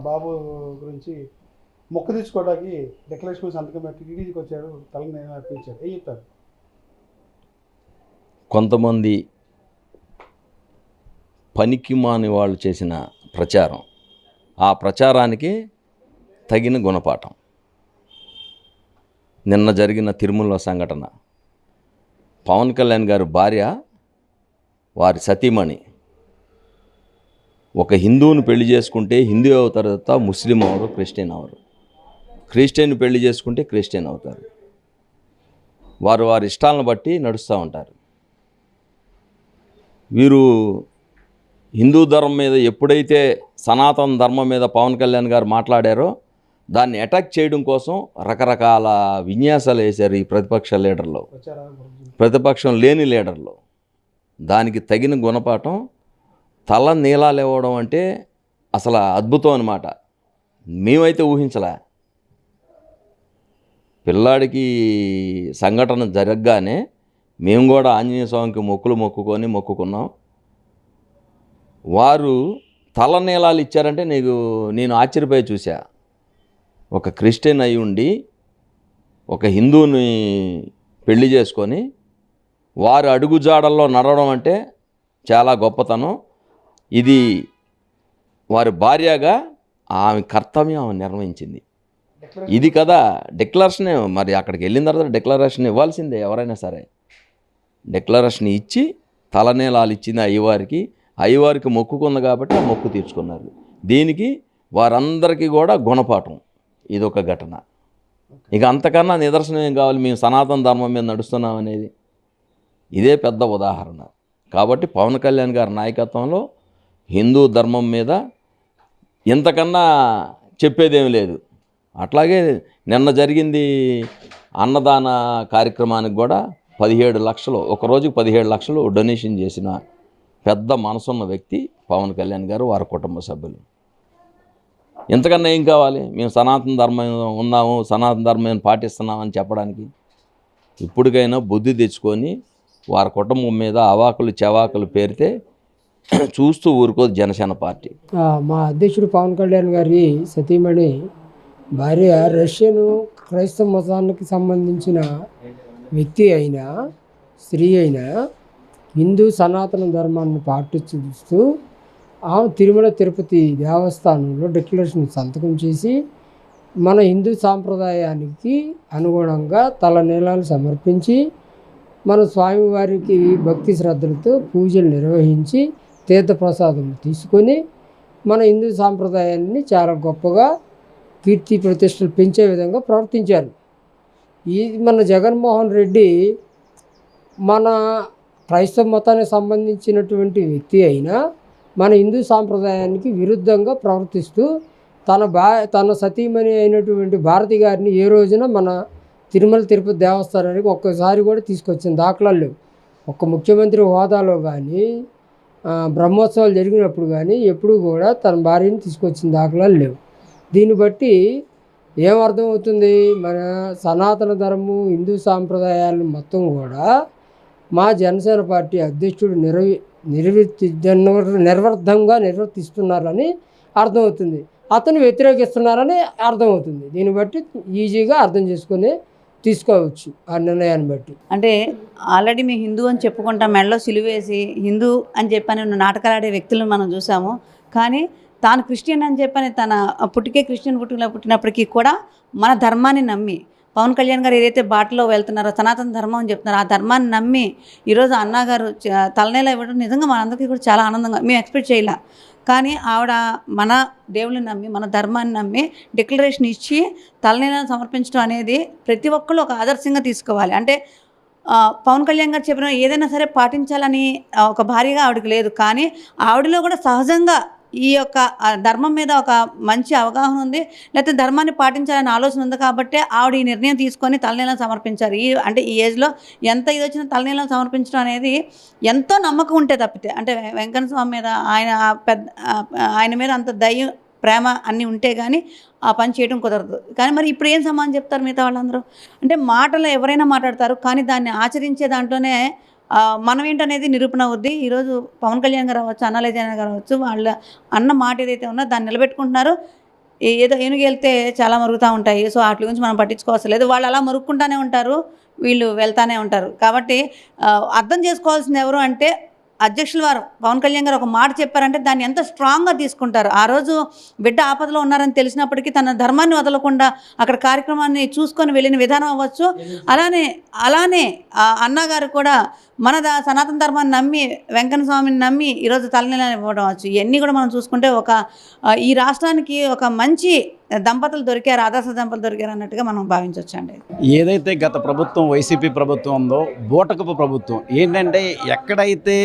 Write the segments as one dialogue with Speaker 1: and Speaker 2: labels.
Speaker 1: బాబు గురించి మొక్క తీసుకోవడానికి డిక్లరేషన్ సంతకం పెట్టి టీడీకి వచ్చాడు, తలని నేను అర్పించాడు. ఏం చెప్తారు?
Speaker 2: కొంతమంది పనికిమాని వాళ్ళు చేసిన ప్రచారం, ఆ ప్రచారానికి తగిన గుణపాఠం. నిన్న జరిగిన తిరుమల సంఘటన, పవన్ కళ్యాణ్ గారి భార్య, వారి సతీమణి ఒక హిందువుని పెళ్లి చేసుకుంటే హిందూ అవుతారు తప్ప ముస్లిం అవరు, క్రిస్టియన్ అవరు. క్రిస్టియన్ పెళ్లి చేసుకుంటే క్రిస్టియన్ అవుతారు. వారు వారి ఇష్టాలను బట్టి నడుస్తూ ఉంటారు. వీరు హిందూ ధర్మం మీద ఎప్పుడైతే సనాతన ధర్మం మీద పవన్ కళ్యాణ్ గారు మాట్లాడారో దాన్ని అటాక్ చేయడం కోసం రకరకాల విన్యాసాలు వేశారు ఈ ప్రతిపక్ష లీడర్లు, ప్రతిపక్షం లేని లీడర్లు. దానికి తగిన గుణపాఠం తల నీలాలు ఇవ్వడం అంటే అసలు అద్భుతం అన్నమాట. మేమైతే ఊహించలే. పిల్లాడికి సంఘటన జరగగానే మేము కూడా ఆంజనేయ స్వామికి మొక్కుకున్నాం. వారు తల నీలాలు ఇచ్చారంటే నేను ఆశ్చర్యపోయి చూసా. ఒక క్రిస్టియన్ అయి ఉండి ఒక హిందువుని పెళ్లి చేసుకొని వారి అడుగుజాడల్లో నడవడం అంటే చాలా గొప్పతనం. ఇది వారి భార్యగా ఆమె కర్తవ్యం ఆమె నిర్వహించింది. ఇది కదా డిక్లరేషన్. మరి అక్కడికి వెళ్ళిన తర్వాత డిక్లరేషన్ ఇవ్వాల్సిందే ఎవరైనా సరే. డిక్లరేషన్ ఇచ్చి తలనీలాలు ఇచ్చింది అయ్యవారికి మొక్కుకుంది కాబట్టి ఆ మొక్కు తీర్చుకున్నారు. దీనికి వారందరికీ కూడా గుణపాఠం. ఇదొక ఘటన. ఇక అంతకన్నా నిదర్శనం ఏం కావాలి? మేము సనాతన ధర్మం మీద నడుస్తున్నాం అనేది ఇదే పెద్ద ఉదాహరణ. కాబట్టి పవన్ కళ్యాణ్ గారి నాయకత్వంలో హిందూ ధర్మం మీద ఇంతకన్నా చెప్పేదేమి లేదు. అట్లాగే నిన్న జరిగింది అన్నదాన కార్యక్రమానికి కూడా 17 లక్షలు, ఒక రోజుకి 17 లక్షలు డొనేషన్ చేసిన పెద్ద మనసున్న వ్యక్తి పవన్ కళ్యాణ్ గారు, వారి కుటుంబ సభ్యులు. ఇంతకన్నా ఏం కావాలి? మేము సనాతన ధర్మం ఉన్నాము, సనాతన ధర్మాన్ని పాటిస్తున్నామని చెప్పడానికి. ఇప్పటికైనా బుద్ధి తెచ్చుకొని వారి కుటుంబం మీద అవాకులు చెవాకులు పేరితే చూస్తూ ఊరుకోదు జనసేన పార్టీ.
Speaker 3: మా అధ్యక్షుడు పవన్ కళ్యాణ్ గారి సతీమణి భార్య రష్యను క్రైస్తవ మతానికి సంబంధించిన వ్యక్తి అయినా, స్త్రీ అయినా, హిందూ సనాతన ధర్మాన్ని పాటిస్తూ ఆమె తిరుమల తిరుపతి దేవస్థానంలో డిక్లరేషన్ సంతకం చేసి మన హిందూ సాంప్రదాయానికి అనుగుణంగా తలనీలాలు సమర్పించి మన స్వామివారికి భక్తి శ్రద్ధలతో పూజలు నిర్వహించి తీర్థప్రసాదం తీసుకొని మన హిందూ సాంప్రదాయాన్ని చాలా గొప్పగా కీర్తి ప్రతిష్టలు పెంచే విధంగా ప్రవర్తించారు. మన జగన్మోహన్ రెడ్డి మన క్రైస్తవ మతానికి సంబంధించినటువంటి వ్యక్తి అయినా మన హిందూ సాంప్రదాయానికి విరుద్ధంగా ప్రవర్తిస్తూ తన సతీమణి అయినటువంటి భారతి గారిని ఏ రోజున మన తిరుమల తిరుపతి దేవస్థానానికి ఒక్కసారి కూడా తీసుకొచ్చిన దాఖలాలు లేవు. ఒక్క ముఖ్యమంత్రి హోదాలో కానీ బ్రహ్మోత్సవాలు జరిగినప్పుడు కానీ ఎప్పుడూ కూడా తన భార్యని తీసుకొచ్చిన దాఖలాలు లేవు. దీన్ని బట్టి ఏమర్థమవుతుంది? మన సనాతన ధర్మం, హిందూ సాంప్రదాయాలను మొత్తం కూడా మా జనసేన పార్టీ అధ్యక్షుడు నిర్వర్ధంగా నిర్వర్తిస్తున్నారని అర్థమవుతుంది. అతను వ్యతిరేకిస్తున్నారని అర్థమవుతుంది. దీన్ని బట్టి ఈజీగా అర్థం చేసుకొని తీసుకోవచ్చు ఆ నిర్ణయాన్ని బట్టి.
Speaker 4: అంటే ఆల్రెడీ మేము హిందూ అని చెప్పుకుంటాం, మెడలో సిలువేసి హిందూ అని చెప్పని నాటకాలు ఆడే వ్యక్తులను మనం చూసాము. కానీ తాను క్రిస్టియన్ అని చెప్పని తన క్రిస్టియన్ పుట్టినప్పటికీ కూడా మన ధర్మాన్ని నమ్మి పవన్ కళ్యాణ్ గారు ఏదైతే బాటలో వెళ్తున్నారో సనాతన ధర్మం అని చెప్తున్నారో ఆ ధర్మాన్ని నమ్మి ఈరోజు అన్నగారు తలనేల ఇవ్వడం నిజంగా మనందరికీ కూడా చాలా ఆనందంగా, మేము ఎక్స్పెక్ట్ చేయలే. కానీ ఆవిడ మన దేవుళ్ళని నమ్మి, మన ధర్మాన్ని నమ్మి డిక్లరేషన్ ఇచ్చి తలనీలను సమర్పించడం అనేది ప్రతి ఒక్కళ్ళు ఒక ఆదర్శంగా తీసుకోవాలి. అంటే పవన్ కళ్యాణ్ గారు చెప్పిన ఏదైనా సరే పాటించాలని ఒక భార్యగా ఆవిడకి లేదు. కానీ ఆవిడలో కూడా సహజంగా ఈ యొక్క ధర్మం మీద ఒక మంచి అవగాహన ఉంది, లేకపోతే ధర్మాన్ని పాటించాలనే ఆలోచన ఉంది. కాబట్టి ఆవిడ ఈ నిర్ణయం తీసుకొని తలనీలను సమర్పించారు. అంటే ఈ ఏజ్లో ఎంత ఇది వచ్చినా తలనీలను సమర్పించడం అనేది ఎంతో నమ్మకం ఉంటే తప్పితే, అంటే వెంకన్న స్వామి మీద ఆయన మీద అంత దయ, ప్రేమ అన్నీ ఉంటే కానీ ఆ పని చేయడం కుదరదు. కానీ మరి ఇప్పుడు ఏం సమాధానం చెప్తారు మిగతా వాళ్ళందరూ? అంటే మాటలు ఎవరైనా మాట్లాడతారు, కానీ దాన్ని ఆచరించే దాంట్లోనే మనం ఏంటనేది నిరూపణ అవుద్ది. ఈరోజు పవన్ కళ్యాణ్ గారు అవ్వచ్చు, అన్నలేజన గారు అవ్వచ్చు, వాళ్ళ అన్న మాట ఏదైతే ఉన్నా దాన్ని నిలబెట్టుకుంటున్నారు. ఏదో ఏనుగు వెళ్తే చాలా మరుగుతూ ఉంటాయి. సో వాటి గురించి మనం పట్టించుకోవాల్సిన లేదు. వాళ్ళు అలా మరుగుకుంటానే ఉంటారు, వీళ్ళు వెళ్తానే ఉంటారు. కాబట్టి అర్థం చేసుకోవాల్సింది ఎవరు అంటే అధ్యక్షుల వారు పవన్ కళ్యాణ్ గారు ఒక మాట చెప్పారంటే దాన్ని ఎంత స్ట్రాంగ్గా తీసుకుంటారు. ఆ రోజు బిడ్డ ఆపదలో ఉన్నారని తెలిసినప్పటికీ తన ధర్మాన్ని వదలకుండా అక్కడ కార్యక్రమాన్ని చూసుకొని వెళ్ళిన విధానం అవ్వచ్చు. అలానే అన్నగారు కూడా మన సనాతన ధర్మాన్ని నమ్మి వెంకన్న స్వామిని నమ్మి ఈరోజు తలనీలాలు ఇవ్వడం అవచ్చు. ఇవన్నీ కూడా మనం చూసుకుంటే ఈ రాష్ట్రానికి ఒక మంచి దంపతులు దొరికారు, ఆదర్శ దంపతులు దొరికారు అన్నట్టుగా మనం భావించవచ్చు అండి.
Speaker 5: ఏదైతే గత ప్రభుత్వం వైసీపీ ప్రభుత్వం ఉందో బూటకపు ప్రభుత్వం ఏంటంటే ఎక్కడైతే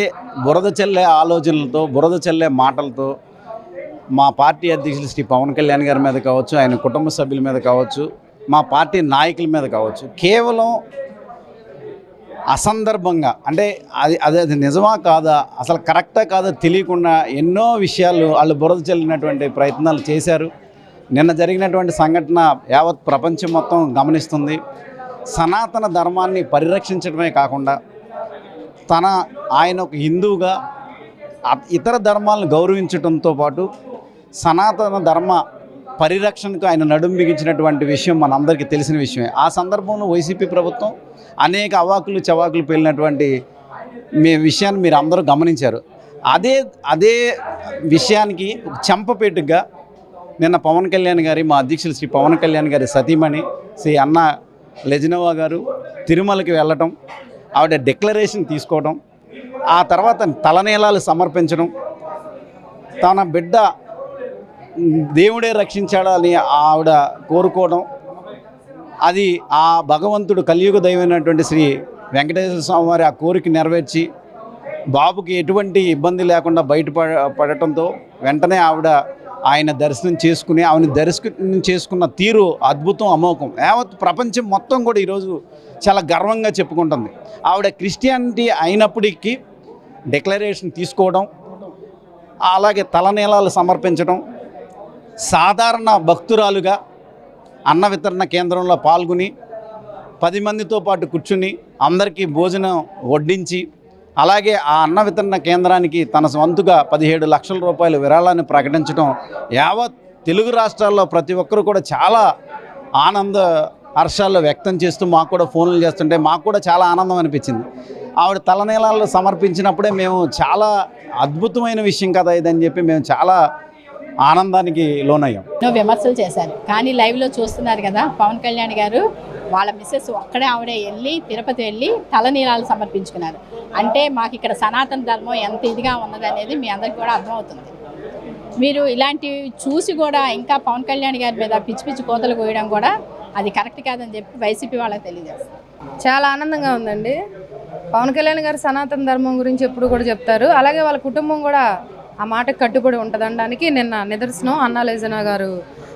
Speaker 5: బురద చల్లే ఆలోచనలతో బురద చల్లే మాటలతో మా పార్టీ అధ్యక్షులు శ్రీ పవన్ కళ్యాణ్ గారి మీద కావచ్చు, ఆయన కుటుంబ సభ్యుల మీద కావచ్చు, మా పార్టీ నాయకుల మీద కావచ్చు, కేవలం అసందర్భంగా అంటే అది నిజమా కాదా, అసలు కరెక్టా కాదా తెలియకుండా ఎన్నో విషయాలు వాళ్ళు బురద చల్లినటువంటి ప్రయత్నాలు చేశారు. నిన్న జరిగినటువంటి సంఘటన యావత్ ప్రపంచం మొత్తం గమనిస్తుంది. సనాతన ధర్మాన్ని పరిరక్షించడమే కాకుండా ఆయన ఒక హిందువుగా ఇతర ధర్మాలను గౌరవించడంతో పాటు సనాతన ధర్మ పరిరక్షణకు ఆయన నడుం బిగించినటువంటి విషయం మనందరికీ తెలిసిన విషయమే. ఆ సందర్భంలో వైసీపీ ప్రభుత్వం అనేక అవాకులు చవాకులు పేలినటువంటి విషయాన్ని మీరు అందరూ గమనించారు. అదే విషయానికి చెంపపేటుగా నిన్న పవన్ కళ్యాణ్ గారి మా అధ్యక్షులు శ్రీ పవన్ కళ్యాణ్ గారి సతీమణి శ్రీ అన్న లెజినోవా గారు తిరుమలకి వెళ్ళటం, ఆవిడ డిక్లరేషన్ తీసుకోవడం, ఆ తర్వాత తలనీలాలు సమర్పించడం, తన బిడ్డ దేవుడే రక్షించాడని ఆవిడ కోరుకోవడం, అది ఆ భగవంతుడు కలియుగ దైవమైనటువంటి శ్రీ వెంకటేశ్వర స్వామి వారి ఆ కోరిక నెరవేర్చి బాబుకి ఎటువంటి ఇబ్బంది లేకుండా బయటపడటంతో వెంటనే ఆవిడ ఆయన దర్శనం చేసుకుని ఆవిడ దర్శనం చేసుకున్న తీరు అద్భుతం, అమోఘం. యావత్ ప్రపంచం మొత్తం కూడా ఈరోజు చాలా గర్వంగా చెప్పుకుంటుంది. ఆవిడ క్రిస్టియానిటీ అయినప్పటికీ డిక్లరేషన్ తీసుకోవడం, అలాగే తలనీలాలు సమర్పించడం, సాధారణ భక్తురాలుగా అన్న వితరణ కేంద్రంలో పాల్గొని 10 మందితో పాటు కూర్చుని అందరికీ భోజనం వడ్డించి, అలాగే ఆ అన్న వితరణ కేంద్రానికి తన వంతుగా 17 లక్షల రూపాయల విరాళాన్ని ప్రకటించడం యావత్ తెలుగు రాష్ట్రాల్లో ప్రతి ఒక్కరు కూడా చాలా ఆనంద హర్షాల్లో వ్యక్తం చేస్తూ మాకు కూడా ఫోన్లు చేస్తుంటే మాకు కూడా చాలా ఆనందం అనిపించింది. ఆవిడ తలనీలాలు సమర్పించినప్పుడే మేము చాలా అద్భుతమైన విషయం కదా ఇదని చెప్పి మేము చాలా ఆనందానికి లోనయ్యాం.
Speaker 6: విమర్శలు చేశారు, కానీ లైవ్లో చూస్తున్నారు కదా పవన్ కళ్యాణ్ గారు వాళ్ళ మిస్సెస్ ఒక్కడే ఆవిడే వెళ్ళి తిరుపతి వెళ్ళి తలనీలాలు సమర్పించుకున్నారు. అంటే మాకు ఇక్కడ సనాతన ధర్మం ఎంత ఇదిగా ఉన్నది అనేది మీ అందరికీ కూడా అర్థమవుతుంది. మీరు ఇలాంటివి చూసి కూడా ఇంకా పవన్ కళ్యాణ్ గారి మీద పిచ్చి పిచ్చి కోతలు కోయడం కూడా అది కరెక్ట్ కాదని చెప్పి వైసీపీ వాళ్ళకి తెలియజేస్తారు.
Speaker 7: చాలా ఆనందంగా ఉందండి. పవన్ కళ్యాణ్ గారు సనాతన ధర్మం గురించి ఎప్పుడు కూడా చెప్తారు, అలాగే వాళ్ళ కుటుంబం కూడా ఆ మాటకు కట్టుబడి ఉంటుందనడానికి నిన్న నిదర్శనం అన్నా లెజినా గారు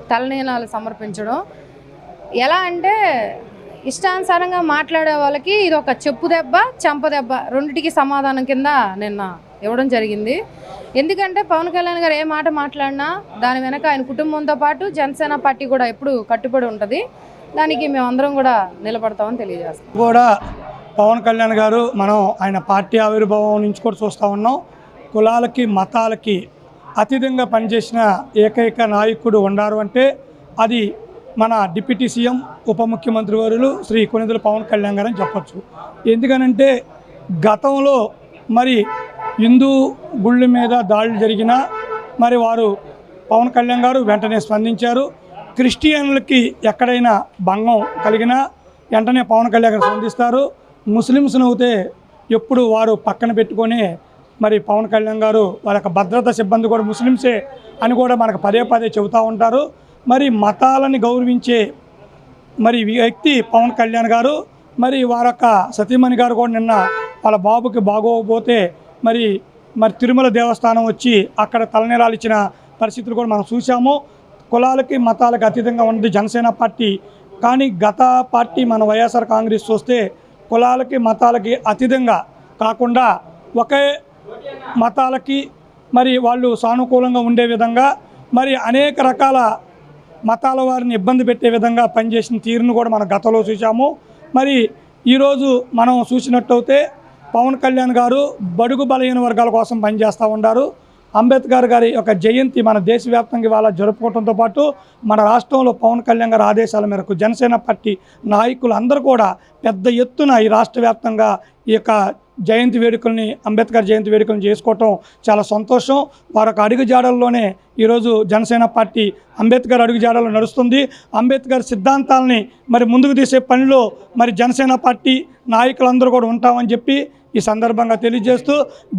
Speaker 7: తలనీలాలు సమర్పించడం. ఎలా అంటే ఇష్టానుసారంగా మాట్లాడే వాళ్ళకి ఇది ఒక చెప్పు దెబ్బ, చెంప దెబ్బ రెండిటికి సమాధానం కింద నిన్న ఇవ్వడం జరిగింది. ఎందుకంటే పవన్ కళ్యాణ్ గారు ఏ మాట మాట్లాడినా దాని వెనక ఆయన కుటుంబంతో పాటు జనసేన పార్టీ కూడా ఎప్పుడు కట్టుబడి ఉంటుంది. దానికి మేమందరం కూడా నిలబడతామని తెలియజేస్తాం.
Speaker 8: కూడా పవన్ కళ్యాణ్ గారు మనం ఆయన పార్టీ ఆవిర్భావం నుంచి కూడా చూస్తూ ఉన్నాం. కులాలకి మతాలకి అతీతంగా పనిచేసిన ఏకైక నాయకుడు ఉన్నారు అంటే అది మన డిప్యూటీ సీఎం ఉప ముఖ్యమంత్రి వర్యులు శ్రీ కొణిదెల పవన్ కళ్యాణ్ గారు అని చెప్పచ్చు. ఎందుకనంటే గతంలో మరి హిందూ గుళ్ళ మీద దాడులు జరిగినా మరి వారు పవన్ కళ్యాణ్ గారు వెంటనే స్పందించారు. క్రిస్టియన్లకి ఎక్కడైనా భంగం కలిగినా వెంటనే పవన్ కళ్యాణ్ గారు స్పందిస్తారు. ముస్లిమ్స్ను అయితే ఎప్పుడు వారు పక్కన పెట్టుకొని మరి పవన్ కళ్యాణ్ గారు వాళ్ళ యొక్క భద్రతా సిబ్బంది కూడా ముస్లిమ్సే అని కూడా మనకు పదే చెబుతూ ఉంటారు. మరి మతాలని గౌరవించే మరి వ్యక్తి పవన్ కళ్యాణ్ గారు. మరి వారొక్క సతీమణి గారు కూడా నిన్న వాళ్ళ బాబుకి బాగోకపోతే మరి తిరుమల దేవస్థానం వచ్చి అక్కడ తలనీలాలు ఇచ్చిన పరిస్థితులు కూడా మనం చూసాము. కులాలకి మతాలకు అతీతంగా ఉన్నది జనసేన పార్టీ. కానీ గత పార్టీ మన వైఎస్ఆర్ కాంగ్రెస్ చూస్తే కులాలకి మతాలకి అతీతంగా కాకుండా ఒకే మతాలకి మరి వాళ్ళు సానుకూలంగా ఉండే విధంగా మరి అనేక రకాల మతాల వారిని ఇబ్బంది పెట్టే విధంగా పనిచేసిన తీరును కూడా మనం గతంలో చూసాము. మరి ఈరోజు మనం చూసినట్టయితే పవన్ కళ్యాణ్ గారు బడుగు బలహీన వర్గాల కోసం పనిచేస్తూ ఉన్నారు. అంబేద్కర్ గారి యొక్క జయంతి మన దేశవ్యాప్తంగా ఇవాళ జరుపుకోవడంతో పాటు మన రాష్ట్రంలో పవన్ కళ్యాణ్ గారి ఆదేశాల మేరకు జనసేన పార్టీ నాయకులు అందరూ కూడా పెద్ద ఎత్తున ఈ రాష్ట్ర వ్యాప్తంగా ఈ యొక్క జయంతి వేడుకల్ని, అంబేద్కర్ జయంతి వేడుకలను చేసుకోవటం చాలా సంతోషం. వారొక అడుగుజాడల్లోనే ఈరోజు జనసేన పార్టీ అంబేద్కర్ అడుగుజాడల్లో నడుస్తుంది. అంబేద్కర్ సిద్ధాంతాలని మరి ముందుకు తీసే పనిలో మరి జనసేన పార్టీ నాయకులందరూ కూడా ఉంటామని చెప్పి ఈ సందర్భంగా తెలియజేస్తూ,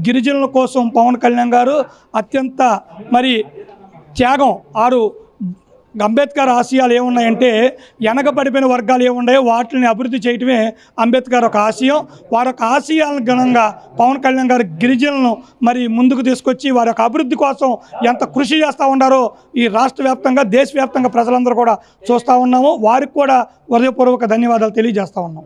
Speaker 8: గిరిజనుల కోసం పవన్ కళ్యాణ్ గారు అత్యంత మరి త్యాగం అంబేద్కర్ ఆశయాలు ఏమున్నాయంటే వెనకబడిపోయిన వర్గాలు ఏమున్నాయో వాటిని అభివృద్ధి చేయటమే అంబేద్కర్ ఒక ఆశయం. వారి యొక్క ఆశయాలను ఘనంగా పవన్ కళ్యాణ్ గారు గిరిజనులను మరి ముందుకు తీసుకొచ్చి వారి యొక్క అభివృద్ధి కోసం ఎంత కృషి చేస్తూ ఉన్నారో ఈ రాష్ట్ర వ్యాప్తంగా, దేశవ్యాప్తంగా ప్రజలందరూ కూడా చూస్తూ ఉన్నాము. వారికి కూడా హృదయపూర్వక ధన్యవాదాలు తెలియజేస్తూ ఉన్నాం.